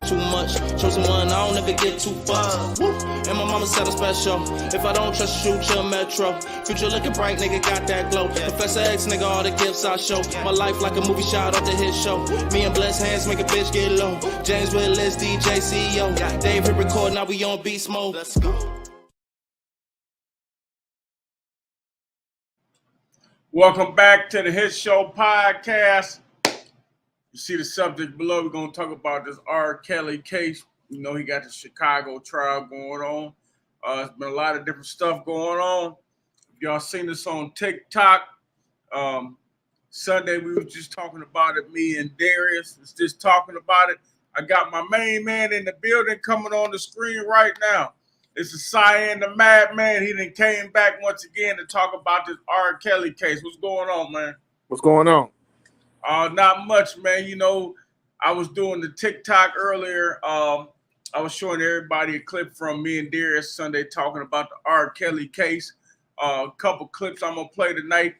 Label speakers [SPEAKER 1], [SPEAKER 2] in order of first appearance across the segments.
[SPEAKER 1] too much. Chosen one, I don't ever get too far. Woo. And my mama said I'm special. If I don't trust you, shoot your metro. Future looking bright, nigga, got that glow. Professor X, nigga, all the gifts I show. My life like a movie shot off the hit show. Me and blessed hands make a bitch get low. James Willis, DJ CEO. Dave hit record, now we on beast mode. Let's go.
[SPEAKER 2] Welcome back to the Hit Show podcast. You see the subject below. We're going to talk about this R.Kelly case. You know, he got the Chicago trial going on. There's been a lot of different stuff going on. If y'all seen this on TikTok, Sunday we were just talking about it. Me and Darius was just talking about it. I got my main man in the building coming on the screen right now. This is Cyan the Madman. He done came back once again to talk about this R.Kelly case. What's going on, man?
[SPEAKER 3] What's going on?
[SPEAKER 2] Not much, man. You know, I was doing the TikTok earlier. I was showing everybody a clip from me and Darius Sunday talking about the R.Kelly case. A couple clips I'm going to play tonight.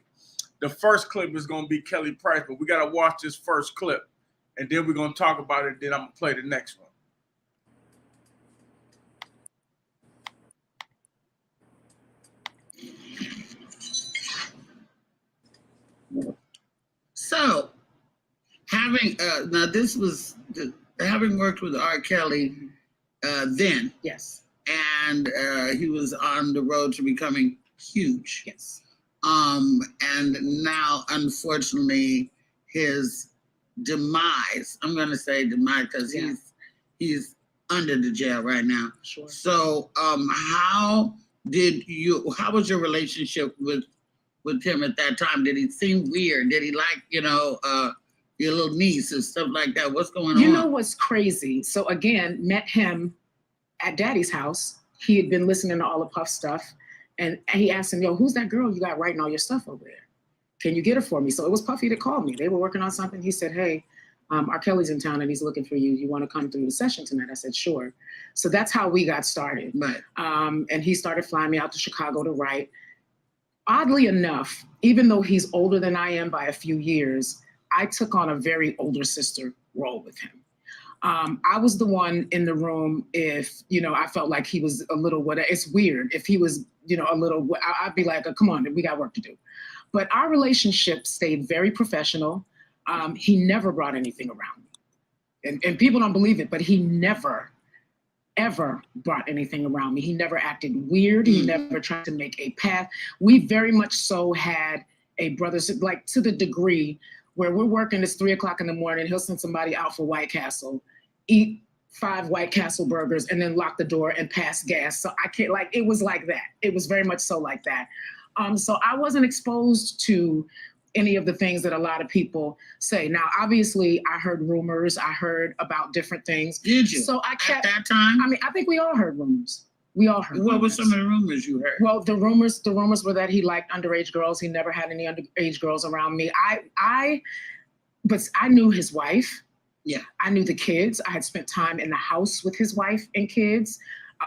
[SPEAKER 2] The first clip is going to be Kelly Price, but we got to watch this first clip. And then we're going to talk about it. Then I'm going to play the next one.
[SPEAKER 4] So, having having worked with R. Kelly then,
[SPEAKER 5] yes,
[SPEAKER 4] and he was on the road to becoming huge,
[SPEAKER 5] yes,
[SPEAKER 4] and now unfortunately his demise. I'm going to say demise because he's under the jail right now.
[SPEAKER 5] Sure.
[SPEAKER 4] So, how was your relationship with him at that time? Did he seem weird? Did he like, your little niece and stuff like that? What's going on?
[SPEAKER 5] You know what's crazy? So again, met him at Daddy's house. He had been listening to all the Puff stuff. And he asked him, yo, who's that girl you got writing all your stuff over there? Can you get her for me? So it was Puffy that called me. They were working on something. He said, hey, R. Kelly's in town and he's looking for you. You want to come through the session tonight? I said, sure. So that's how we got started.
[SPEAKER 4] Right.
[SPEAKER 5] And he started flying me out to Chicago to write. Oddly enough, even though he's older than I am by a few years, I took on a very older sister role with him. I was the one in the room if, I felt like he was a little, it's weird. If he was, a little, I'd be like, come on, we got work to do. But our relationship stayed very professional. He never brought anything around me. And people don't believe it, but he never ever brought anything around me. He never acted weird. He never tried to make a path. We very much so had a brothership, like to the degree where we're working, it's 3 o'clock in the morning, he'll send somebody out for White Castle, eat 5 White Castle burgers, and then lock the door and pass gas. So I can't, it was like that. It was very much so like that. So I wasn't exposed to any of the things that a lot of people say. Now, obviously, I heard rumors. I heard about different things.
[SPEAKER 4] Did you?
[SPEAKER 5] So I kept,
[SPEAKER 4] at that time?
[SPEAKER 5] I mean, I think we all heard rumors. We all heard.
[SPEAKER 4] What were some of the rumors you heard?
[SPEAKER 5] Well, the rumors were that he liked underage girls. He never had any underage girls around me. But I knew his wife.
[SPEAKER 4] Yeah.
[SPEAKER 5] I knew the kids. I had spent time in the house with his wife and kids,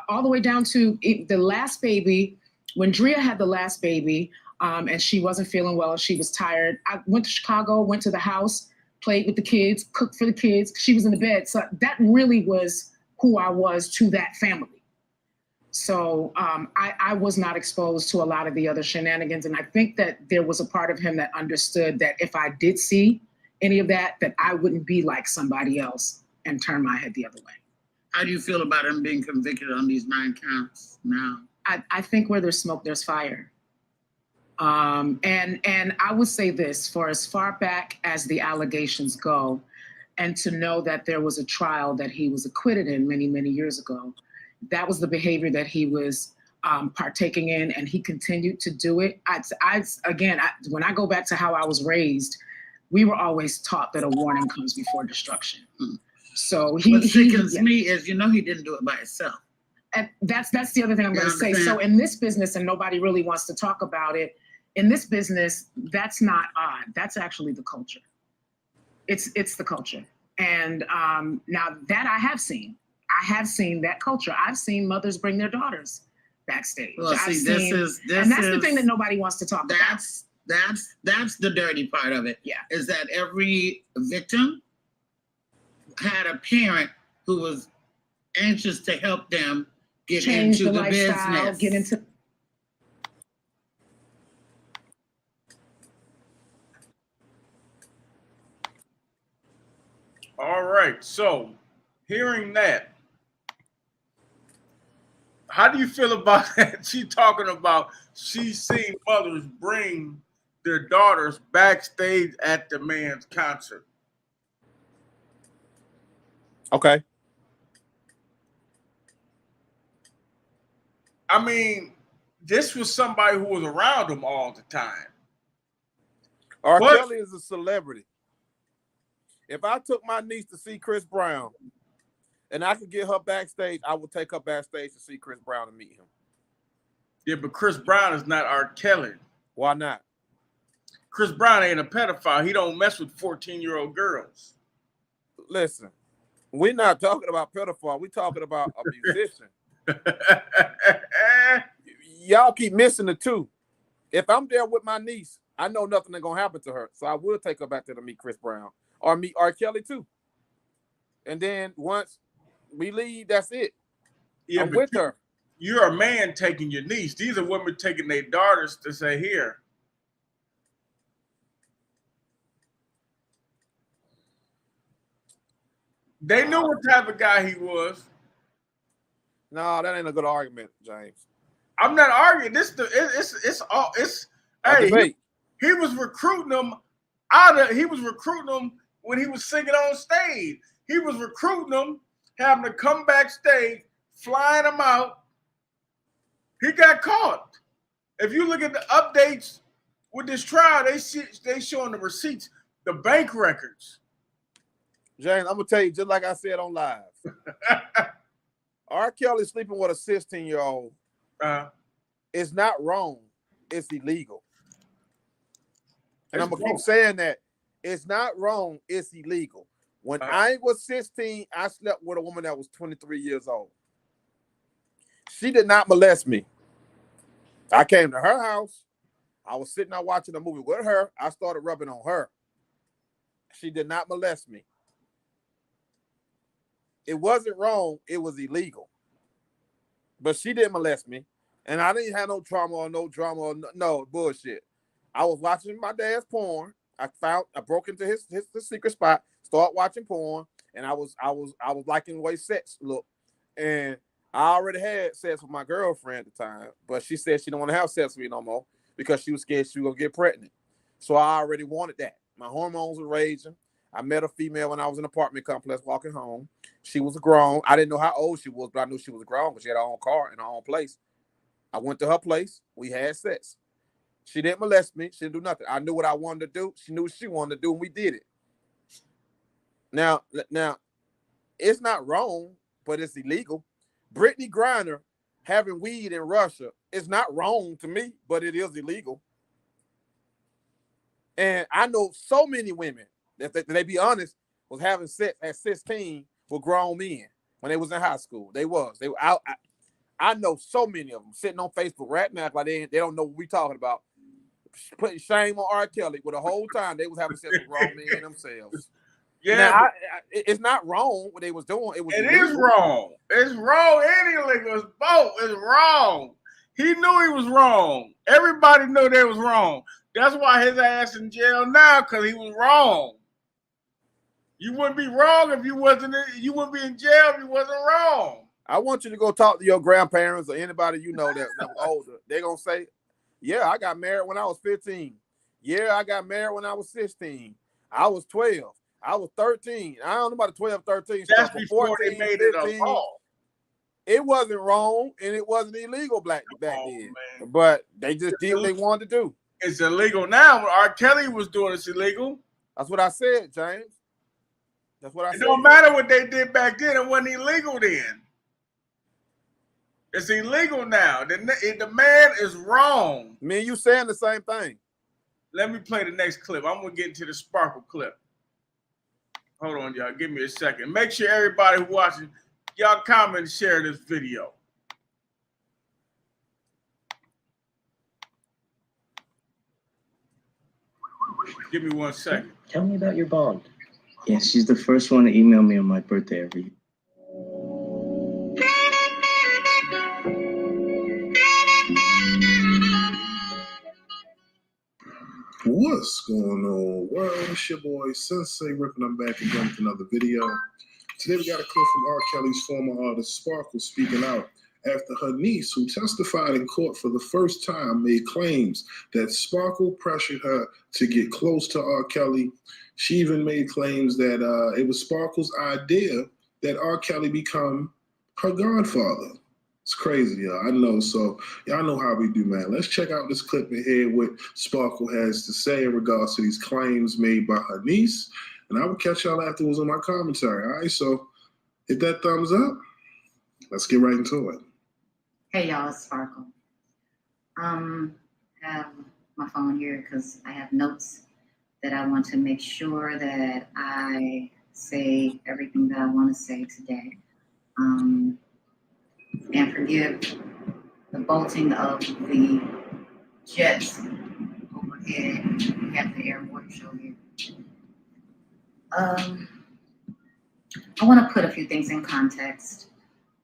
[SPEAKER 5] all the way down to the last baby. When Drea had the last baby, and she wasn't feeling well, she was tired, I went to Chicago, went to the house, played with the kids, cooked for the kids. She was in the bed. So that really was who I was to that family. So I was not exposed to a lot of the other shenanigans. And I think that there was a part of him that understood that if I did see any of that, that I wouldn't be like somebody else and turn my head the other way.
[SPEAKER 4] How do you feel about him being convicted on these 9 counts now?
[SPEAKER 5] I think where there's smoke, there's fire. And I would say this, for as far back as the allegations go, and to know that there was a trial that he was acquitted in many, many years ago, that was the behavior that he was partaking in, and he continued to do it. When I go back to how I was raised, we were always taught that a warning comes before destruction. So
[SPEAKER 4] what sickens me is, he didn't do it by himself.
[SPEAKER 5] And that's the other thing I'm going to say. So in this business, and nobody really wants to talk about it, in this business, that's not odd. That's actually the culture. It's the culture. And now that I have seen that culture. I've seen mothers bring their daughters backstage.
[SPEAKER 4] Well, that's
[SPEAKER 5] the thing that nobody wants to talk about.
[SPEAKER 4] That's the dirty part of it.
[SPEAKER 5] Yeah.
[SPEAKER 4] Is that every victim had a parent who was anxious to help them get
[SPEAKER 5] Change
[SPEAKER 4] into
[SPEAKER 5] the
[SPEAKER 4] the
[SPEAKER 5] lifestyle,
[SPEAKER 4] business.
[SPEAKER 5] get into.
[SPEAKER 2] All right. So, hearing that, how do you feel about that? She talking about she's seen mothers bring their daughters backstage at the man's concert.
[SPEAKER 3] Okay.
[SPEAKER 2] I mean, this was somebody who was around him all the time.
[SPEAKER 3] R.Kelly is a celebrity. If I took my niece to see Chris Brown and I could get her backstage, I would take her backstage to see Chris Brown and meet him.
[SPEAKER 2] Yeah, but Chris Brown is not R. Kelly.
[SPEAKER 3] Why not?
[SPEAKER 2] Chris Brown ain't a pedophile. He don't mess with 14-year-old girls.
[SPEAKER 3] Listen, we're not talking about pedophile. We're talking about a musician. Y'all keep missing the two. If I'm there with my niece, I know nothing is going to happen to her. So I will take her back there to meet Chris Brown or meet R. Kelly too. And then once we leave, that's it.
[SPEAKER 2] Yeah,
[SPEAKER 3] I'm with her.
[SPEAKER 2] You're a man taking your niece. These are women taking their daughters to say, here. They knew what type of guy he was.
[SPEAKER 3] No, that ain't a good argument, James.
[SPEAKER 2] I'm not arguing. Hey, he was recruiting them he was recruiting them when he was singing on stage. He was recruiting them, having to come backstage, flying them out. He got caught. If you look at the updates with this trial, they showing the receipts, the bank records.
[SPEAKER 3] James, I'm gonna tell you, just like I said on live. R. Kelly sleeping with a 16-year-old. It's not wrong. It's illegal. And I'm gonna keep saying that. It's not wrong. It's illegal. When I was 16, I slept with a woman that was 23 years old. She did not molest me. I came to her house. I was sitting there watching a movie with her. I started rubbing on her. She did not molest me. It wasn't wrong. It was illegal. But she didn't molest me. And I didn't have no trauma or no drama or no bullshit. I was watching my dad's porn. I broke into his secret spot, started watching porn, and I was liking the way sex looked. And I already had sex with my girlfriend at the time, but she said she didn't want to have sex with me no more because she was scared she was gonna get pregnant. So I already wanted that. My hormones were raging. I met a female when I was in an apartment complex walking home. She was grown. I didn't know how old she was, but I knew she was grown because she had her own car and her own place. I went to her place. We had sex. She didn't molest me. She didn't do nothing. I knew what I wanted to do. She knew what she wanted to do, and we did it. Now, it's not wrong, but it's illegal. Brittany Griner having weed in Russia is not wrong to me, but it is illegal. And I know so many women that they be honest was having sex at 16 with grown men when they was in high school. They were out. I know so many of them sitting on Facebook right now like they don't know what we talking about. Putting shame on R. Kelly with the whole time they was having sex with grown men themselves. Yeah, now, it's not wrong what they was doing. It
[SPEAKER 2] is wrong. It's wrong and illegal. It's both. It's wrong. He knew he was wrong. Everybody knew they was wrong. That's why his ass in jail now, because he was wrong. You wouldn't be wrong if you wouldn't be in jail if you wasn't wrong.
[SPEAKER 3] I want you to go talk to your grandparents or anybody you know that was older. They're gonna say, yeah, I got married when I was 15. Yeah, I got married when I was 16. I was 12. I was 13. I don't know about the 12, 13
[SPEAKER 2] That's
[SPEAKER 3] stuff.
[SPEAKER 2] before 14, they made 15, it a law.
[SPEAKER 3] It wasn't wrong and it wasn't illegal back then. Man. But they just did what they wanted to do.
[SPEAKER 2] It's illegal now. What R. Kelly was doing is illegal.
[SPEAKER 3] That's what I said, James. That's what I said.
[SPEAKER 2] It don't matter what they did back then. It wasn't illegal then. It's illegal now. The man is wrong.
[SPEAKER 3] Me and you saying the same thing.
[SPEAKER 2] Let me play the next clip. I'm going to get into the Sparkle clip. Hold on, y'all. Give me a second. Make sure everybody who's watching, y'all comment and share this video. Give me 1 second.
[SPEAKER 6] Tell me about your bond. Yeah, she's the first one to email me on my birthday every year. What's going on? Well, it's your boy Sensei Rippin'. I'm back again with another video. Today we got a clip from R. Kelly's former artist Sparkle speaking out after her niece, who testified in court for the first time, made claims that Sparkle pressured her to get close to R. Kelly. She even made claims that it was Sparkle's idea that R. Kelly become her godfather. It's crazy, y'all. I know. So y'all know how we do, man. Let's check out this clip and hear what Sparkle has to say in regards to these claims made by her niece. And I will catch y'all afterwards on my commentary. All right. So hit that thumbs up. Let's get right into it.
[SPEAKER 7] Hey y'all, it's Sparkle. I have my phone here because I have notes that I want to make sure that I say everything that I want to say today. And forgive the bolting of the jets overhead. We have the airport show here. I want to put a few things in context.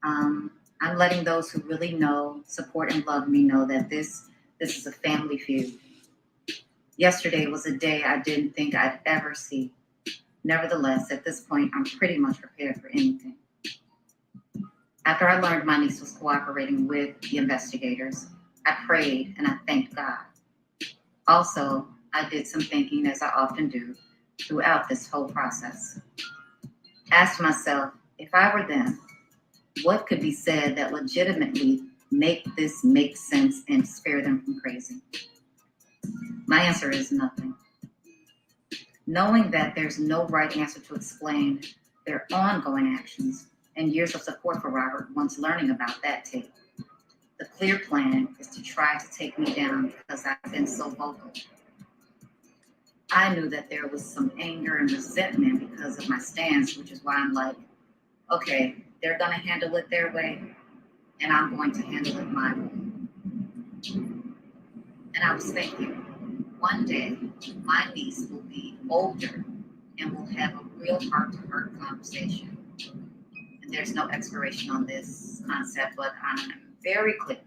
[SPEAKER 7] I'm letting those who really know, support, and love me know that this is a family feud. Yesterday was a day I didn't think I'd ever see. Nevertheless, at this point, I'm pretty much prepared for anything. After I learned my niece was cooperating with the investigators, I prayed and I thanked God. Also, I did some thinking, as I often do, throughout this whole process. Asked myself, if I were them, what could be said that legitimately make this make sense and spare them from crazy? My answer is nothing. Knowing that there's no right answer to explain their ongoing actions and years of support for Robert once learning about that tape, the clear plan is to try to take me down because I've been so vocal. I knew that there was some anger and resentment because of my stance, which is why I'm like, okay, they're going to handle it their way, and I'm going to handle it my way. And I was thinking, one day, my niece will be older and will have a real heart-to-heart conversation. And there's no expiration on this concept, but I'm very clear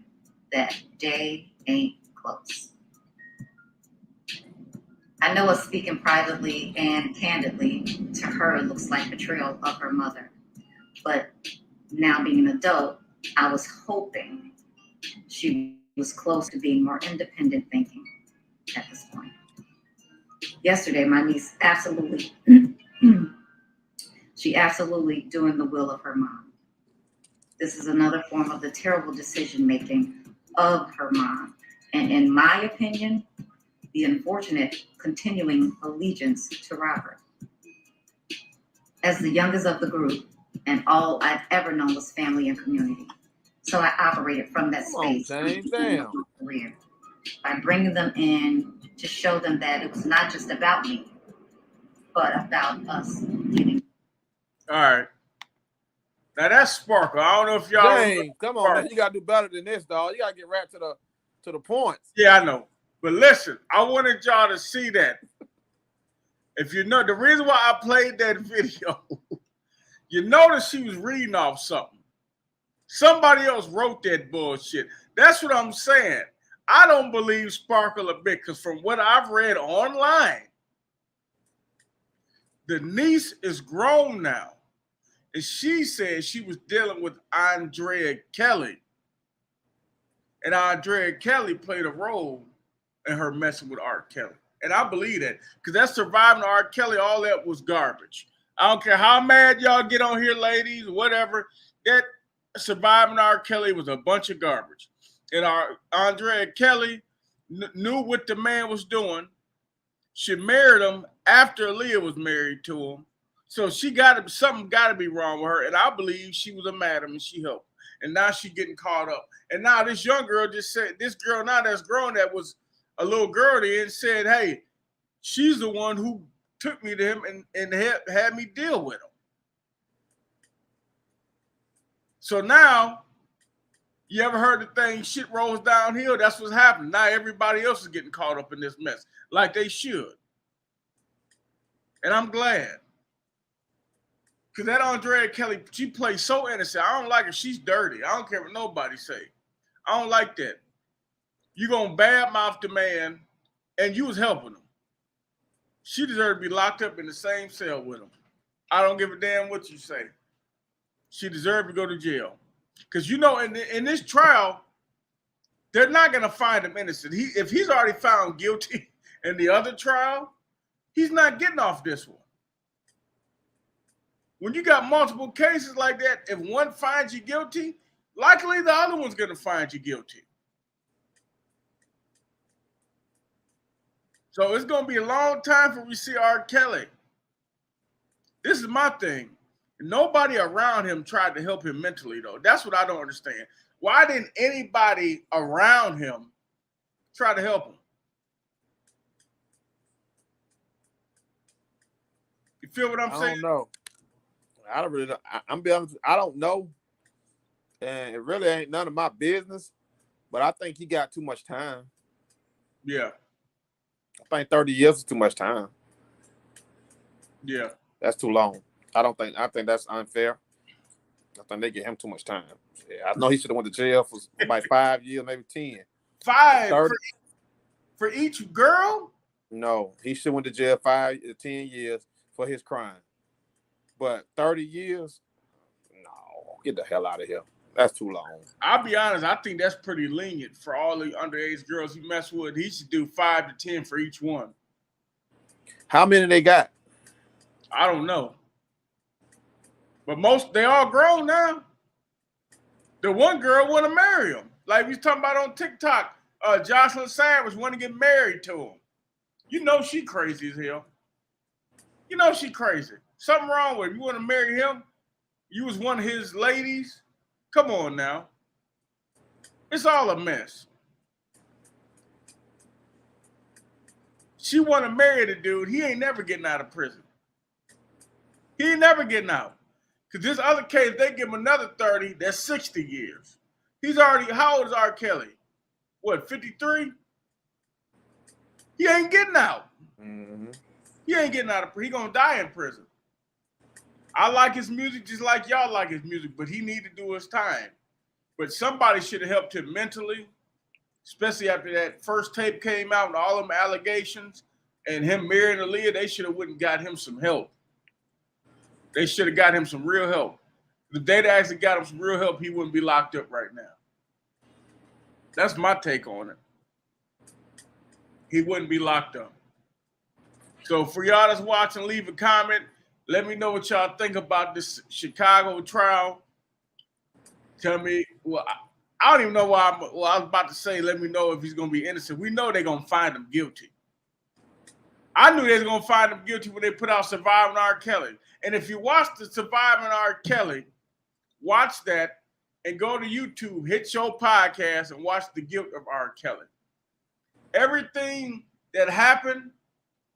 [SPEAKER 7] that day ain't close. I know us speaking privately and candidly to her looks like betrayal of her mother. But now being an adult, I was hoping she was close to being more independent thinking at this point. Yesterday, my niece absolutely doing the will of her mom. This is another form of the terrible decision-making of her mom. And in my opinion, the unfortunate continuing allegiance to Robert. As the youngest of the group, and all I've ever known was family and community. So I operated from that space career by bringing them in to show them that it was not just about me, but about us getting.
[SPEAKER 2] All right. Now that's Sparkle. I don't know if y'all.
[SPEAKER 3] Dang, come on, man. You gotta do better than this, dog. You gotta get right to the points.
[SPEAKER 2] Yeah, I know. But listen, I wanted y'all to see that. If you know the reason why I played that video, you notice she was reading off something. Somebody else wrote that bullshit. That's what I'm saying. I don't believe Sparkle a bit, because from what I've read online, the niece is grown now. And she said she was dealing with R. Kelly. And R. Kelly played a role in her messing with R. Kelly. And I believe that, because that surviving R. Kelly, all that was garbage. I don't care how mad y'all get on here, ladies, whatever. That surviving R. Kelly was a bunch of garbage. And R. Kelly knew what the man was doing. She married him after Aaliyah was married to him. So something got to be wrong with her. And I believe she was a madam and she helped. And now she's getting caught up. And now this young girl just said, this girl now that's grown, that was a little girl there, and said, hey, she's the one who took me to him and had me deal with him. So now, you ever heard the thing, shit rolls downhill? That's what's happening. Now everybody else is getting caught up in this mess, like they should. And I'm glad. Because that R. Kelly, she plays so innocent. I don't like her. She's dirty. I don't care what nobody say. I don't like that. You going to badmouth the man, and you was helping him. She deserves to be locked up in the same cell with him. I don't give a damn what you say. She deserves to go to jail. Because, you know, in this trial, they're not going to find him innocent. If he's already found guilty in the other trial, he's not getting off this one. When you got multiple cases like that, if one finds you guilty, likely the other one's going to find you guilty. So it's going to be a long time before we see R. Kelly. This is my thing. Nobody around him tried to help him mentally, though. That's what I don't understand. Why didn't anybody around him try to help him? You feel what I'm saying?
[SPEAKER 3] I don't know. I don't really know. I'm be honest, I don't know. And it really ain't none of my business. But I think he got too much time.
[SPEAKER 2] Yeah.
[SPEAKER 3] I think 30 years is too much time.
[SPEAKER 2] Yeah.
[SPEAKER 3] That's too long. I think that's unfair. I think they give him too much time. Yeah, I know he should have went to jail for about 5 years, maybe 10.
[SPEAKER 2] 5 for each girl?
[SPEAKER 3] No, he should have went to jail 5 to 10 years for his crime. But 30 years? No, get the hell out of here. That's too long.
[SPEAKER 2] I'll be honest, I think that's pretty lenient for all the underage girls he messed with. He should do 5 to 10 for each one.
[SPEAKER 3] How many they got?
[SPEAKER 2] I don't know. But they all grown now. The one girl want to marry him. Like we was talking about on TikTok, Jocelyn Savage want to get married to him. You know she crazy as hell. You know she crazy. Something wrong with him. You want to marry him? You was one of his ladies? Come on now. It's all a mess. She want to marry the dude. He ain't never getting out of prison. He ain't never getting out. Because this other case, they give him another 30, that's 60 years. He's already, how old is R. Kelly? What, 53? He ain't getting out.
[SPEAKER 3] Mm-hmm.
[SPEAKER 2] He ain't getting out of prison. He gonna die in prison. I like his music just like y'all like his music, but he need to do his time. But somebody should have helped him mentally, especially after that first tape came out and all them allegations and him marrying Aaliyah, they should have went and got him some help. They should have got him some real help. If they'd actually got him some real help, he wouldn't be locked up right now. That's my take on it. He wouldn't be locked up. So for y'all that's watching, leave a comment. Let me know what y'all think about this Chicago trial. Tell me, well, I don't even know why I was about to say, let me know if he's going to be innocent. We know they're going to find him guilty. I knew they was going to find him guilty when they put out Surviving R. Kelly. And if you watch the Surviving R. Kelly, watch that and go to YouTube, hit your podcast and watch The Guilt of R. Kelly. Everything that happened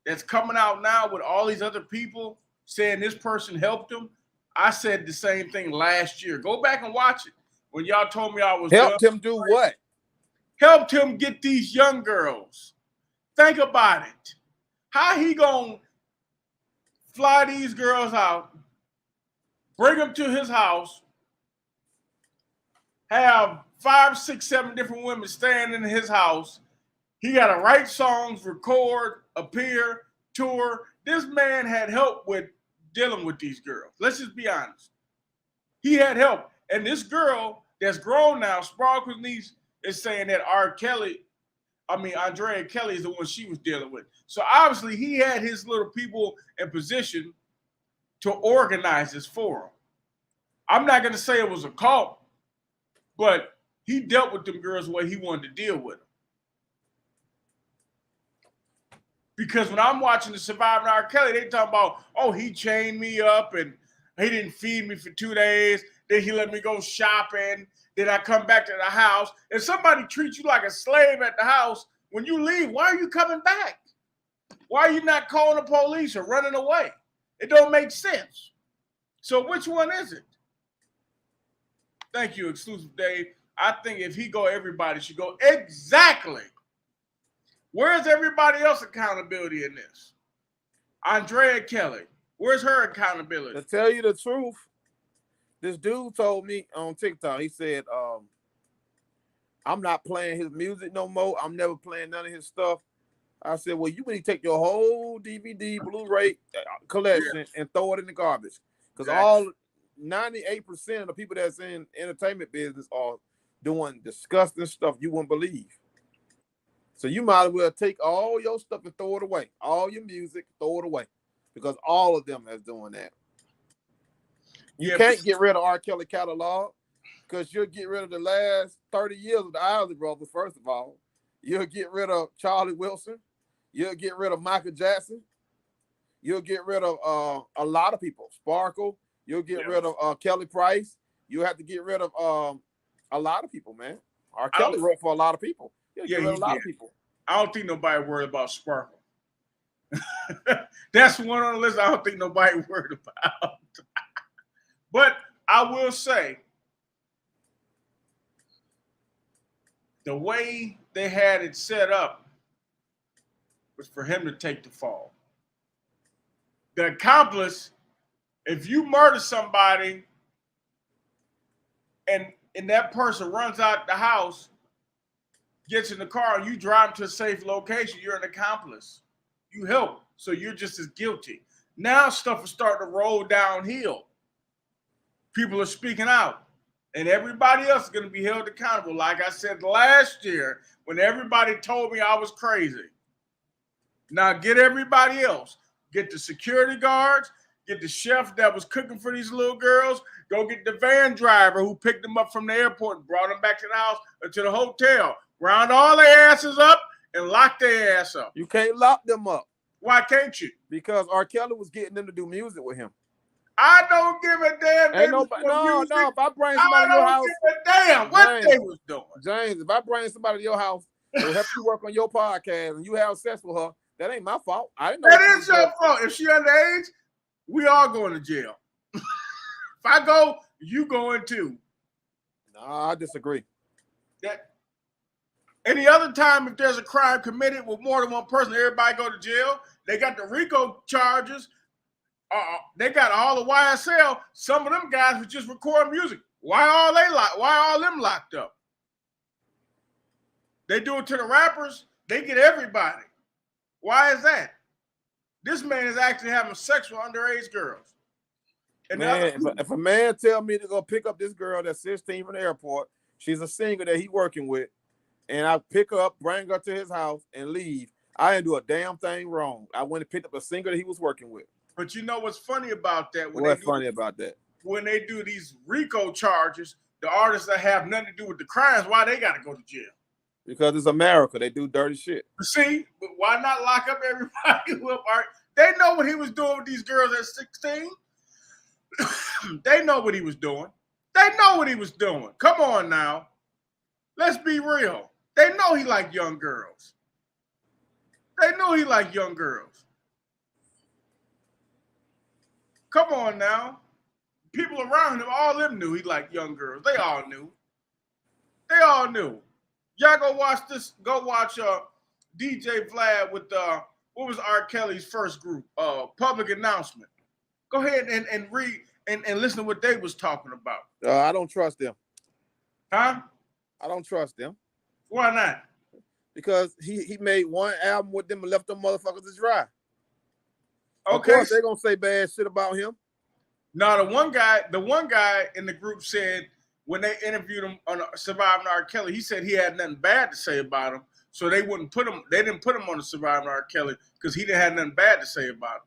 [SPEAKER 2] that's coming out now with all these other people saying this person helped him, I said the same thing last year. Go back and watch it. When y'all told me I was
[SPEAKER 3] helped him do what?
[SPEAKER 2] Helped him get these young girls. Think about it. How he gonna fly these girls out, bring them to his house, have 5, 6, 7 different women staying in his house. He got to write songs, record, appear, tour. This man had help with dealing with these girls. Let's just be honest. He had help. And this girl that's grown now, Sparkle's niece, is saying that Andrea Kelly is the one she was dealing with. So obviously he had his little people in position to organize this for him. I'm not going to say it was a cult, but he dealt with them girls the way he wanted to deal with them. Because when I'm watching the Surviving R. Kelly, they talk about, oh, he chained me up and he didn't feed me for 2 days. Then he let me go shopping. Then I come back to the house. If somebody treats you like a slave at the house, when you leave, why are you coming back? Why are you not calling the police or running away? It don't make sense. So which one is it? Thank you, Exclusive Dave. I think if he go, everybody should go. Exactly. Where's everybody else accountability in this? Andrea Kelly, where's her accountability?
[SPEAKER 3] To tell you the truth, this dude told me on TikTok, he said, I'm not playing his music no more. I'm never playing none of his stuff. I said, well, you need to take your whole DVD, Blu-ray collection and throw it in the garbage. Because all 98% of the people that's in entertainment business are doing disgusting stuff you wouldn't believe. So you might as well take all your stuff and throw it away. All your music, throw it away. Because all of them is doing that. You can't get rid of R. Kelly catalog because you'll get rid of the last 30 years of the Isley Brothers, first of all. You'll get rid of Charlie Wilson. You'll get rid of Michael Jackson. You'll get rid of a lot of people. Sparkle. You'll get rid of Kelly Price. You'll have to get rid of a lot of people, man. R. Kelly wrote for a lot of people. You'll get rid of a lot of people.
[SPEAKER 2] I don't think nobody worried about Sparkle. That's one on the list I don't think nobody worried about. But I will say, the way they had it set up was for him to take the fall. The accomplice, if you murder somebody and that person runs out the house, gets in the car, and you drive to a safe location, you're an accomplice. You help, so you're just as guilty. Now stuff is starting to roll downhill. People are speaking out, and everybody else is going to be held accountable. Like I said last year, when everybody told me I was crazy. Now get everybody else. Get the security guards, get the chef that was cooking for these little girls, go get the van driver who picked them up from the airport and brought them back to the house or to the hotel. Round all their asses up and lock their ass up.
[SPEAKER 3] You can't lock them up.
[SPEAKER 2] Why can't you?
[SPEAKER 3] Because R. Kelly was getting them to do music with him.
[SPEAKER 2] I don't give a damn.
[SPEAKER 3] Ain't nobody, no. If I bring somebody to your house,
[SPEAKER 2] give a damn what they was doing.
[SPEAKER 3] James, if I bring somebody to your house to help you work on your podcast and you have sex with her, that ain't my fault. I didn't know
[SPEAKER 2] that is your fault. If she underage, we all going to jail. If I go, you going too.
[SPEAKER 3] No, I disagree.
[SPEAKER 2] That any other time, if there's a crime committed with more than one person, everybody go to jail. They got the RICO charges. They got all the YSL. Some of them guys were just recording music. Why all them locked up? They do it to the rappers. They get everybody. Why is that? This man is actually having sex with underage girls. And
[SPEAKER 3] man, if a man tell me to go pick up this girl that's 16 from the airport, she's a singer that he working with, and I pick her up, bring her to his house, and leave, I didn't do a damn thing wrong. I went and picked up a singer that he was working with.
[SPEAKER 2] But you know what's funny about that?
[SPEAKER 3] What's funny about that?
[SPEAKER 2] When they do these RICO charges, the artists that have nothing to do with the crimes, why they got to go to jail?
[SPEAKER 3] Because it's America. They do dirty shit.
[SPEAKER 2] See, but why not lock up everybody who art? They know what he was doing with these girls at 16. They know what he was doing. They know what he was doing. Come on now. Let's be real. They know he liked young girls. They know he liked young girls. Come on now. People around him, all of them knew he liked young girls. They all knew. They all knew. Y'all go watch this. Go watch DJ Vlad with what was R. Kelly's first group? Public Announcement. Go ahead and read and listen to what they was talking about.
[SPEAKER 3] I don't trust them.
[SPEAKER 2] Huh?
[SPEAKER 3] I don't trust them.
[SPEAKER 2] Why not?
[SPEAKER 3] Because he made one album with them and left them motherfuckers to dry.
[SPEAKER 2] Okay.
[SPEAKER 3] Of course they're gonna say bad shit about him.
[SPEAKER 2] Now the one guy in the group said when they interviewed him on Surviving R. Kelly, he said he had nothing bad to say about him. So they didn't put him on the Surviving R. Kelly because he didn't have nothing bad to say about him.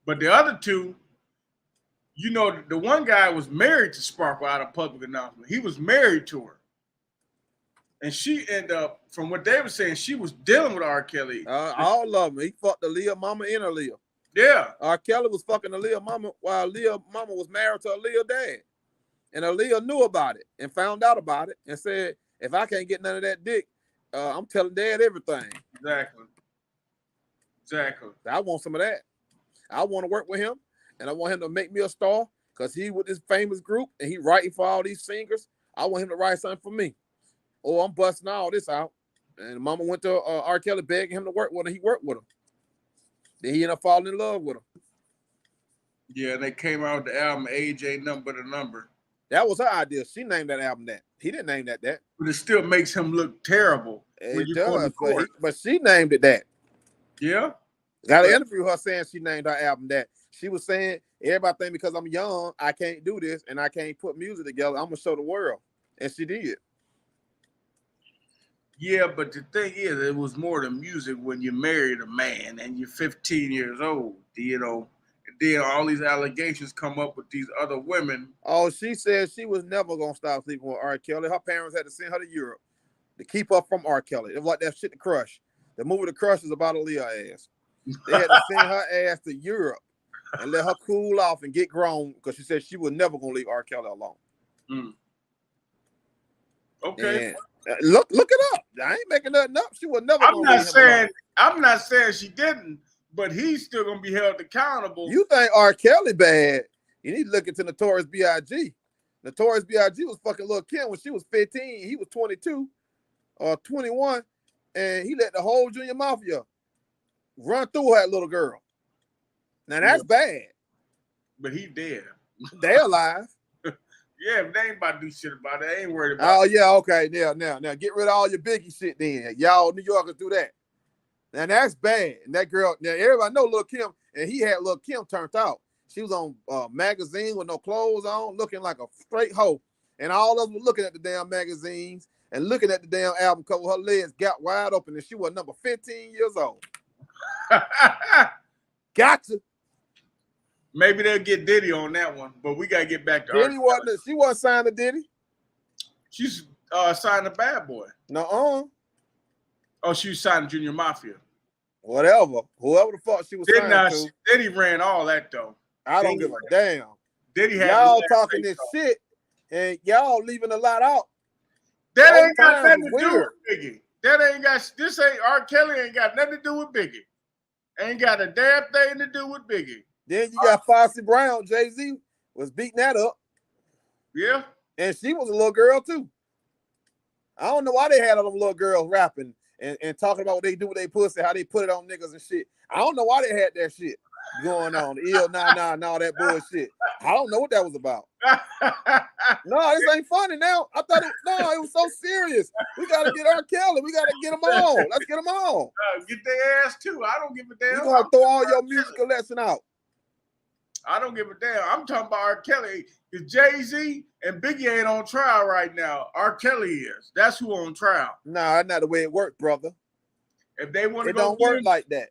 [SPEAKER 2] But the other two, you know, the one guy was married to Sparkle out of Public Announcement. He was married to her. And she ended up, from what they were saying, she was dealing with R. Kelly.
[SPEAKER 3] All of them. He fucked Aaliyah mama and Aaliyah.
[SPEAKER 2] Yeah.
[SPEAKER 3] R. Kelly was fucking Aaliyah mama while Aaliyah mama was married to Aaliyah dad. And Aaliyah knew about it and found out about it and said, if I can't get none of that dick, I'm telling dad everything.
[SPEAKER 2] Exactly.
[SPEAKER 3] I want some of that. I want to work with him, and I want him to make me a star because he with this famous group and he writing for all these singers. I want him to write something for me. Oh, I'm busting all this out. And mama went to R. Kelly begging him to work with her. He worked with him. Then he ended up falling in love with her.
[SPEAKER 2] Yeah, they came out with the album Age Ain't Nothing But a Number.
[SPEAKER 3] That was her idea. She named that album that. He didn't name that.
[SPEAKER 2] But it still makes him look terrible when
[SPEAKER 3] It
[SPEAKER 2] you go to
[SPEAKER 3] does, but
[SPEAKER 2] court.
[SPEAKER 3] but she named it that.
[SPEAKER 2] Yeah.
[SPEAKER 3] Got an interview her saying she named her album that. She was saying, everybody think because I'm young, I can't do this and I can't put music together. I'm gonna show the world. And she did.
[SPEAKER 2] Yeah, but the thing is, it was more than music when you married a man and you're 15 years old, you know. And then all these allegations come up with these other women.
[SPEAKER 3] Oh, she said she was never gonna stop sleeping with R. Kelly. Her parents had to send her to Europe to keep her from R. Kelly. It was like that shit, The Crush. The movie The Crush is about Aaliyah ass. They had to send her ass to Europe and let her cool off and get grown because she said she was never gonna leave R. Kelly alone.
[SPEAKER 2] Mm. Okay.
[SPEAKER 3] And look it up. I ain't making nothing up. She was never gonna leave him alone.
[SPEAKER 2] I'm not saying she didn't, but he's still gonna be held accountable.
[SPEAKER 3] You think R. Kelly bad? You need to look into Notorious B.I.G. Notorious B.I.G. was fucking Lil' Kim when she was 15. He was 22 or 21, and he let the whole Junior Mafia run through that little girl. Now that's bad.
[SPEAKER 2] But he dead.
[SPEAKER 3] They alive.
[SPEAKER 2] Yeah, but they ain't about to do shit about it. I ain't worried about it.
[SPEAKER 3] Oh yeah, okay. Now get rid of all your Biggie shit then. Y'all New Yorkers do that. Now that's bad. And that girl, now everybody know Lil' Kim, and he had Lil' Kim turned out. She was on magazine with no clothes on, looking like a straight hoe. And all of us were looking at the damn magazines and looking at the damn album cover. Her legs got wide open, and she was number 15 years old. Gotcha.
[SPEAKER 2] Maybe they'll get Diddy on that one, but we gotta get back to
[SPEAKER 3] Diddy wasn't. She wasn't signed to Diddy.
[SPEAKER 2] She's signed to Bad Boy.
[SPEAKER 3] No.
[SPEAKER 2] Oh, she was signed to Junior Mafia.
[SPEAKER 3] Whatever. Whoever the fuck she was signed to.
[SPEAKER 2] Diddy ran all that though.
[SPEAKER 3] I don't give a damn.
[SPEAKER 2] Diddy had
[SPEAKER 3] y'all talking this shit and y'all leaving a lot out.
[SPEAKER 2] That ain't got nothing to do with Biggie. This ain't R. Kelly ain't got nothing to do with Biggie. Ain't got a damn thing to do with Biggie.
[SPEAKER 3] Then you got Foxy Brown, Jay-Z was beating that up.
[SPEAKER 2] Yeah.
[SPEAKER 3] And she was a little girl too. I don't know why they had all them little girls rapping and talking about what they do with their pussy, how they put it on niggas and shit. I don't know why they had that shit going on. Ill, nah, and all that bullshit. I don't know what that was about. No, this ain't funny now. I thought it was so serious. We gotta get R. Kelly. We gotta get them on. Let's get them on.
[SPEAKER 2] Get their ass too. I don't give a damn.
[SPEAKER 3] You gonna throw all your musical lesson out.
[SPEAKER 2] I don't give a damn. I'm talking about R. Kelly. Because Jay-Z and Biggie ain't on trial right now. R. Kelly is. That's who on trial.
[SPEAKER 3] Nah, that's not the way it worked, brother.
[SPEAKER 2] If they want to
[SPEAKER 3] it
[SPEAKER 2] go,
[SPEAKER 3] don't work like that.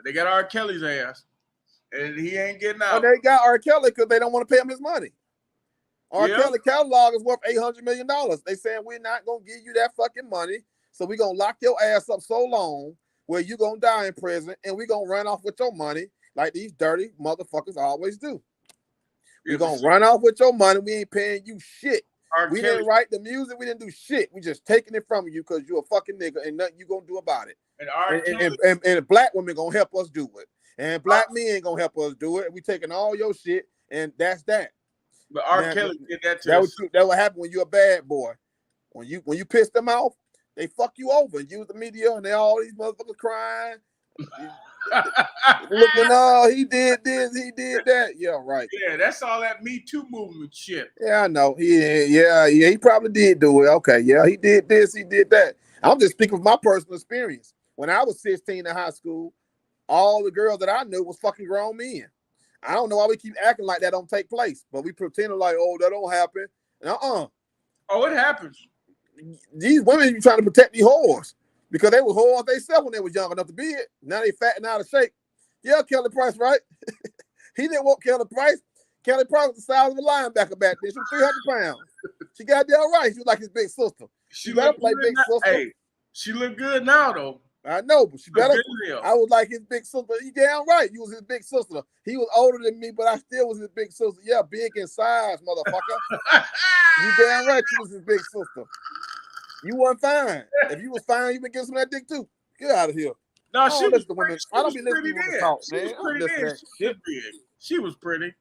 [SPEAKER 2] They got R. Kelly's ass, and he ain't getting out.
[SPEAKER 3] Oh, they got R. Kelly because they don't want to pay him his money. R. Kelly catalog is worth $800 million. They saying we're not gonna give you that fucking money, so we're gonna lock your ass up so long where you're gonna die in prison, and we're gonna run off with your money like these dirty motherfuckers always do. We're gonna run off with your money. We ain't paying you shit. We didn't write the music. We didn't do shit. We just taking it from you because you're a fucking nigga and nothing you gonna do about it. And black women gonna help us do it. And black men ain't gonna help us do it. We taking all your shit, and that's that.
[SPEAKER 2] But R. Kelly did that to
[SPEAKER 3] that would happen when you're a bad boy. When you piss them off, they fuck you over and use the media, and they all these motherfuckers crying. Looking, he did this, he did that. Yeah, right.
[SPEAKER 2] Yeah, that's all that Me Too movement shit.
[SPEAKER 3] Yeah, I know. He probably did do it. Okay, yeah, he did this, he did that. I'm just speaking from my personal experience. When I was 16 in high school, all the girls that I knew was fucking grown men. I don't know why we keep acting like that don't take place, but we pretending like, oh, that don't happen.
[SPEAKER 2] Oh, it happens.
[SPEAKER 3] These women be trying to protect these whores because they was whores themselves when they was young enough to be it. Now they fat and out of shape. Yeah, Kelly Price, right? He didn't want Kelly Price. Kelly Price was the size of a linebacker back then. She was 300 pounds. She got there right. She was like his big sister. She better play big sister.
[SPEAKER 2] Hey, she look good now though.
[SPEAKER 3] I know, but she better. I was like his big sister. You damn right. You was his big sister. He was older than me, but I still was his big sister. Yeah, big in size, motherfucker. You damn right. You was his big sister. You wasn't fine. If you was fine, you been getting some of that dick too. Get out of here.
[SPEAKER 2] No, she was
[SPEAKER 3] women. I don't be listening to women talk, man.
[SPEAKER 2] She was pretty.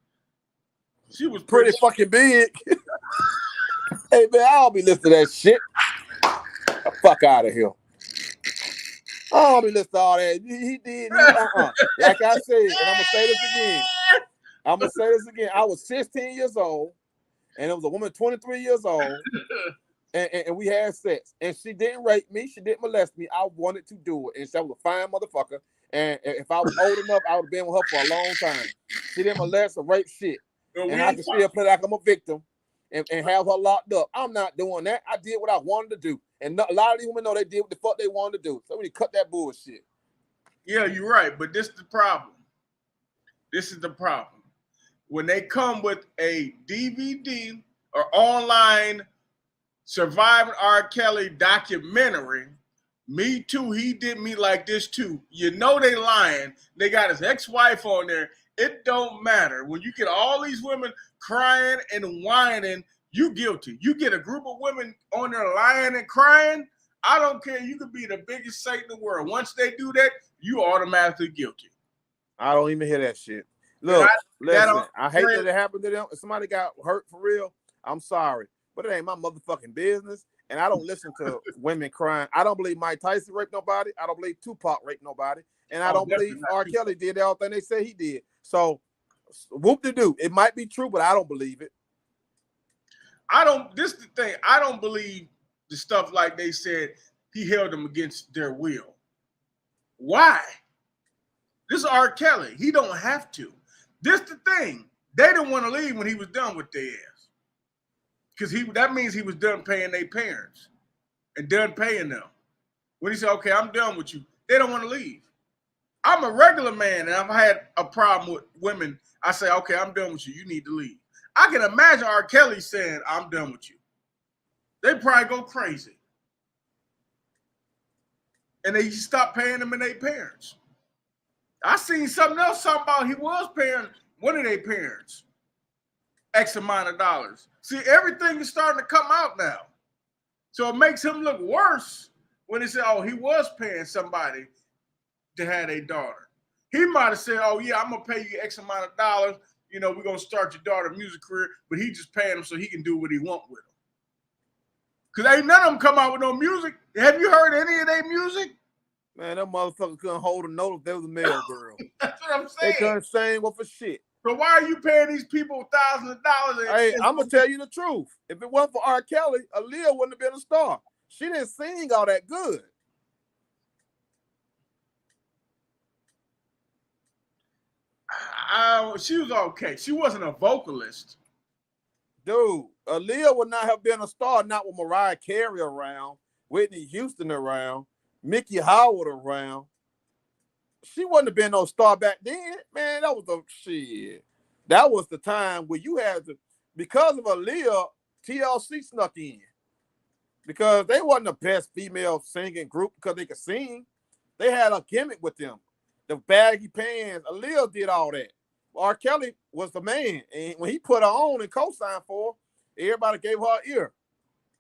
[SPEAKER 2] She was
[SPEAKER 3] pretty fucking big. Hey man, I don't be listening to that shit. The fuck out of here. I don't be listening to all that. He did. Like I said, and I'm gonna say this again. I was 16 years old, and it was a woman 23 years old, and we had sex, and she didn't rape me, she didn't molest me. I wanted to do it, and she was a fine motherfucker. And if I was old enough, I would have been with her for a long time. She didn't molest or rape shit, and I can still play like I'm a victim and have her locked up. I'm not doing that. I did what I wanted to do, and a lot of these women know they did what the fuck they wanted to do. So we need to cut that bullshit.
[SPEAKER 2] Yeah, you're right, but this is the problem. This is the problem. When they come with a DVD or online Surviving R. Kelly documentary, Me Too, He Did Me Like This Too, you know they lying. They got his ex-wife on there. It don't matter. When you get all these women crying and whining, you guilty. You get a group of women on there lying and crying, I don't care. You could be the biggest saint in the world. Once they do that, you automatically guilty.
[SPEAKER 3] I don't even hear that shit. Look, listen, I hate that it happened to them. If somebody got hurt for real, I'm sorry. But it ain't my motherfucking business. And I don't listen to women crying. I don't believe Mike Tyson raped nobody. I don't believe Tupac raped nobody. And I don't believe R. Kelly did everything they say he did. So, whoop-de-doo. It might be true, but I don't believe it.
[SPEAKER 2] This is the thing. I don't believe the stuff like they said he held them against their will. Why? This is R. Kelly. He don't have to. This is the thing. They didn't want to leave when he was done with their ass. Because that means he was done paying their parents and done paying them. When he said, okay, I'm done with you, they don't want to leave. I'm a regular man, and I've had a problem with women. I say, okay, I'm done with you. You need to leave. I can imagine R. Kelly saying, I'm done with you. They probably go crazy. And they stop paying them and their parents. I seen something else talking about he was paying one of their parents X amount of dollars. See, everything is starting to come out now. So it makes him look worse when they say, oh, he was paying somebody to have a daughter. He might have said, oh, yeah, I'm going to pay you X amount of dollars. You know, we're going to start your daughter's music career, but he just paying him so he can do what he want with him. Because ain't none of them come out with no music. Have you heard any of their music?
[SPEAKER 3] Man, that motherfucker couldn't hold a note if there was a male girl.
[SPEAKER 2] That's what I'm saying.
[SPEAKER 3] They couldn't sing what for shit.
[SPEAKER 2] So why are you paying these people thousands of dollars?
[SPEAKER 3] Hey, I'm going to tell you the truth. If it wasn't for R. Kelly, Aaliyah wouldn't have been a star. She didn't sing all that good.
[SPEAKER 2] She was okay. She wasn't a vocalist.
[SPEAKER 3] Dude, Aaliyah would not have been a star, not with Mariah Carey around, Whitney Houston around, Mickey Howard around. She wouldn't have been no star back then. Man, that was a shit. That was the time where you had to, because of Aaliyah, TLC snuck in. Because they wasn't the best female singing group because they could sing. They had a gimmick with them. The baggy pants. Aaliyah did all that. R. Kelly was the man. And when he put her on and co-signed for her, everybody gave her an ear.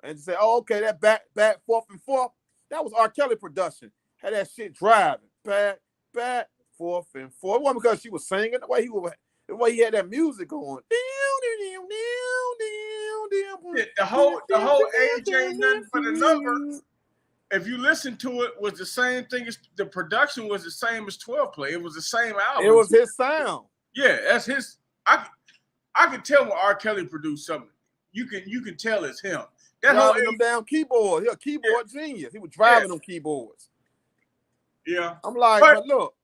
[SPEAKER 3] And said, oh, okay, that back, forth and forth. That was R. Kelly production. Had that shit driving. Back, forth and forth. It wasn't because she was singing. The way he had that music going.
[SPEAKER 2] The whole age ain't nothing but a number. If you listen to it, was the same thing as the production was the same as 12 Play. It was the same album.
[SPEAKER 3] It was his sound.
[SPEAKER 2] Yeah, that's his. I can tell when R. Kelly produced something. You can tell it's him. That whole
[SPEAKER 3] them damn keyboard. He a keyboard genius. He was driving them keyboards.
[SPEAKER 2] Yeah.
[SPEAKER 3] I'm like, but look.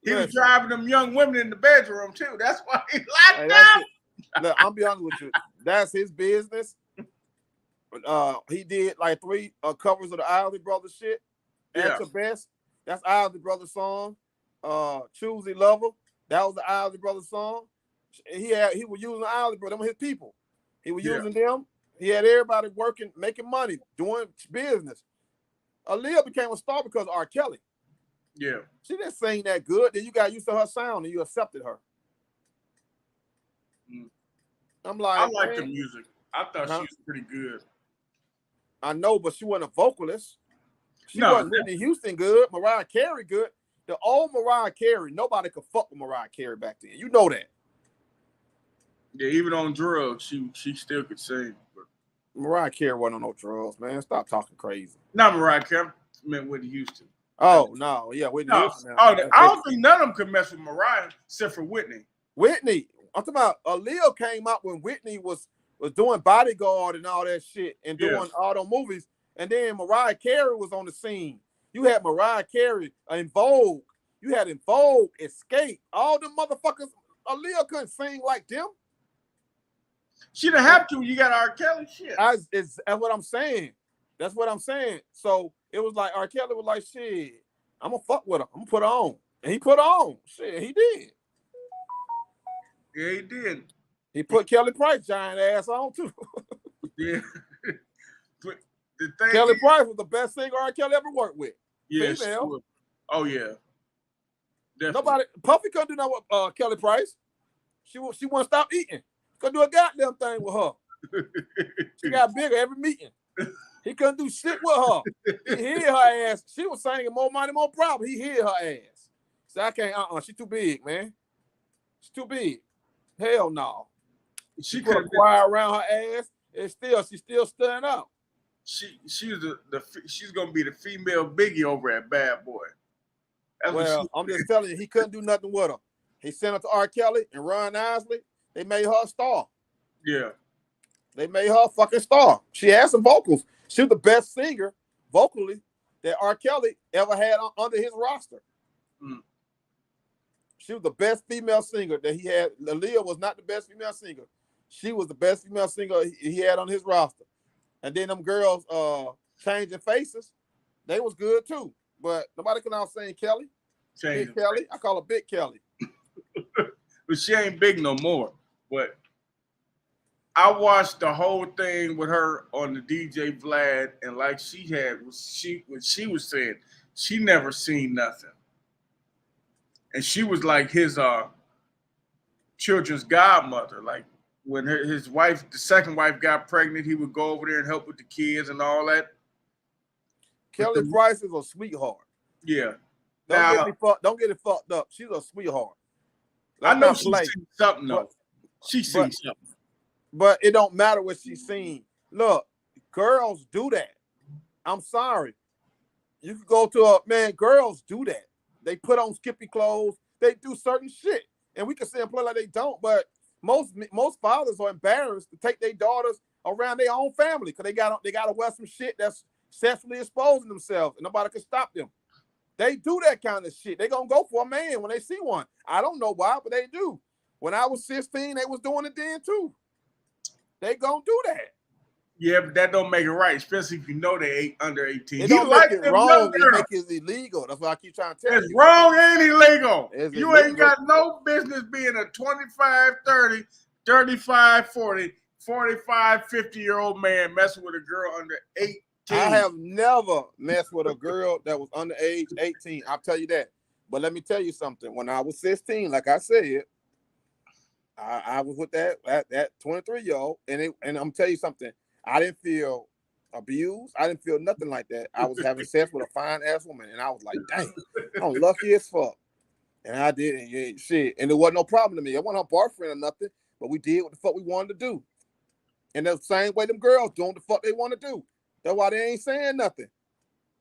[SPEAKER 2] He was driving them young women in the bedroom too. That's why he locked up.
[SPEAKER 3] Look, I'll be honest with you. That's his business. He did like 3 covers of the Isley Brothers shit. At your best. That's Isley Brothers song. Choosy Lover. That was the Isley Brothers song. He was using the Isley Brothers. Them were his people. He was using them. He had everybody working, making money, doing business. Aaliyah became a star because of R. Kelly.
[SPEAKER 2] Yeah.
[SPEAKER 3] She didn't sing that good. Then you got used to her sound and you accepted her. I'm like,
[SPEAKER 2] I like the music. I thought she was pretty good.
[SPEAKER 3] I know, but she wasn't a vocalist. She wasn't Whitney Houston good. Mariah Carey good. The old Mariah Carey, nobody could fuck with Mariah Carey back then. You know that.
[SPEAKER 2] Yeah, even on drugs, she still could sing. But
[SPEAKER 3] Mariah Carey wasn't on no drugs, man. Stop talking crazy.
[SPEAKER 2] Not Mariah Carey. I meant Whitney Houston.
[SPEAKER 3] Oh, no. Yeah, Whitney Houston.
[SPEAKER 2] I don't think none of them could mess with Mariah except for Whitney.
[SPEAKER 3] Whitney. I'm talking about Aaliyah came out when Whitney was was doing Bodyguard and all that shit and
[SPEAKER 2] Yeah.
[SPEAKER 3] doing all those movies. And then Mariah Carey was on the scene. You had Mariah Carey in Vogue. You had in Vogue, Escape. All them motherfuckers. Aaliyah couldn't sing like them.
[SPEAKER 2] She didn't have to. You got R. Kelly. Shit.
[SPEAKER 3] That's what I'm saying. That's what I'm saying. So it was like R. Kelly was like, shit, I'm gonna fuck with her. I'm gonna put her on. And he put her on. Shit, he did.
[SPEAKER 2] Yeah, he did.
[SPEAKER 3] He put Kelly Price giant ass on too.
[SPEAKER 2] Yeah. But the thing
[SPEAKER 3] Kelly
[SPEAKER 2] is,
[SPEAKER 3] Price was the best singer R. Kelly ever worked with.
[SPEAKER 2] yeah,
[SPEAKER 3] female.
[SPEAKER 2] sure. Oh yeah. Definitely.
[SPEAKER 3] Nobody, Puffy couldn't do nothing with Kelly Price. She wouldn't stop eating. Couldn't do a goddamn thing with her. She got bigger every meeting. He couldn't do shit with her. He hid her ass. She was singing More Money, More Problem. He hid her ass. So I can't, she too big, man. She's too big. Hell no.
[SPEAKER 2] She
[SPEAKER 3] Put a choir around her ass, and she's still standing up.
[SPEAKER 2] She's she's gonna be the female Biggie over at Bad Boy.
[SPEAKER 3] Well, I'm just telling you, he couldn't do nothing with her. He sent her to R. Kelly and Ron Isley. They made her a star.
[SPEAKER 2] Yeah.
[SPEAKER 3] They made her a fucking star. She had some vocals. She was the best singer vocally that R. Kelly ever had under his roster.
[SPEAKER 2] Mm.
[SPEAKER 3] She was the best female singer that he had. Aaliyah was not the best female singer. She was the best female singer he had on his roster. And then them girls changing faces, they was good too. But nobody can out sing Kelly. Big Kelly. I call her Big Kelly.
[SPEAKER 2] But she ain't big no more. But I watched the whole thing with her on the DJ Vlad, and like what she was saying, she never seen nothing. And she was like his children's godmother. Like when his wife, the second wife, got pregnant, he would go over there and help with the kids and all that.
[SPEAKER 3] Kelly Price is a sweetheart.
[SPEAKER 2] Yeah.
[SPEAKER 3] Don't get it fucked up. She's a sweetheart.
[SPEAKER 2] I know she's seen something though. She's seen something.
[SPEAKER 3] But it don't matter what she's seen. Look, girls do that. I'm sorry. You can go to girls do that. They put on skimpy clothes. They do certain shit. And we can say and play like they don't, but most fathers are embarrassed to take their daughters around their own family because they gotta wear some shit that's sexually exposing themselves and nobody can stop them. They do that kind of shit. They gonna go for a man when they see one. I don't know why, but they do. When I was 16, they was doing it then too. They gonna do that.
[SPEAKER 2] Yeah, but that don't make it right, especially if you know they ain't under 18.
[SPEAKER 3] It don't make it wrong. It make it illegal. That's what I keep trying to tell you.
[SPEAKER 2] It's wrong and illegal.
[SPEAKER 3] You
[SPEAKER 2] ain't got no business being a 25, 30, 35, 40, 45, 50-year-old man messing with a girl under 18.
[SPEAKER 3] I have never messed with a girl that was under age 18. I'll tell you that. But let me tell you something. When I was 16, like I said, I was with that 23-year-old, and I'm telling you something. I didn't feel abused. I didn't feel nothing like that. I was having sex with a fine ass woman, and I was like, "Dang, I'm lucky as fuck." And I did shit, and it wasn't no problem to me. I wasn't her boyfriend or nothing, but we did what the fuck we wanted to do. And the same way them girls doing the fuck they want to do. That's why they ain't saying nothing.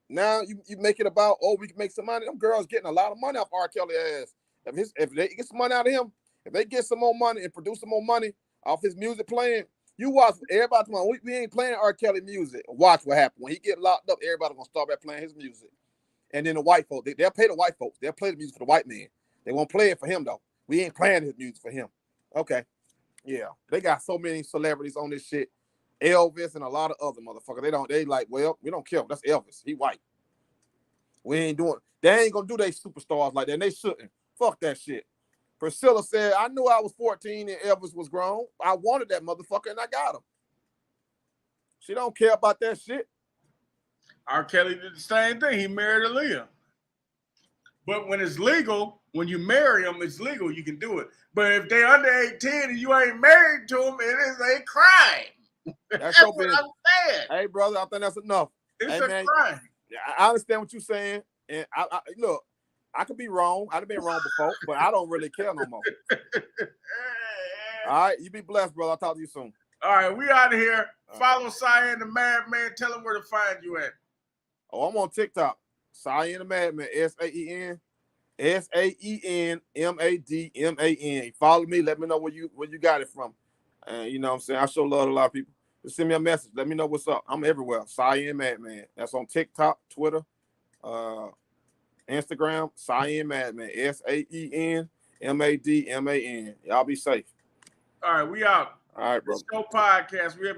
[SPEAKER 3] Now you make it about, we can make some money. Them girls getting a lot of money off R. Kelly ass. If they get some money out of him, if they get some more money and produce some more money off his music playing, you watch everybody tomorrow. We ain't playing R. Kelly music. Watch what happens. When he get locked up, everybody gonna start back playing his music. And then the white folks, they'll pay the white folks. They'll play the music for the white man. They won't play it for him though. We ain't playing his music for him. Okay. Yeah. They got so many celebrities on this shit. Elvis and a lot of other motherfuckers. They like, well, we don't care. That's Elvis. He white. We ain't doing, they ain't gonna do they superstars like that. And they shouldn't. Fuck that shit. Priscilla said, I knew I was 14 and Elvis was grown. I wanted that motherfucker and I got him. She don't care about that shit.
[SPEAKER 2] R. Kelly did the same thing. He married Aaliyah. But when it's legal, when you marry them, it's legal. You can do it. But if they're under 18 and you ain't married to them, it is a crime.
[SPEAKER 3] That's what
[SPEAKER 2] I'm saying.
[SPEAKER 3] Hey, brother, I think that's enough.
[SPEAKER 2] It's
[SPEAKER 3] hey,
[SPEAKER 2] a
[SPEAKER 3] man,
[SPEAKER 2] crime.
[SPEAKER 3] I understand what you're saying. And I look, I could be wrong. I've been wrong before, but I don't really care no more. All right, you be blessed, brother. I'll talk to you soon.
[SPEAKER 2] All right, we out of here. Follow Cyan the Madman. Tell him where to find you at.
[SPEAKER 3] Oh, I'm on TikTok. Cyan the Madman. SAEN MADMAN. Follow me. Let me know where you got it from. And you know what I'm saying? I show love to a lot of people. Just send me a message. Let me know what's up. I'm everywhere. Cyan Madman. That's on TikTok, Twitter, Instagram, Cyan Madman. SAENMADMAN. Y'all be safe.
[SPEAKER 2] All right, we out.
[SPEAKER 3] All right, bro.
[SPEAKER 2] Let's go podcast. We have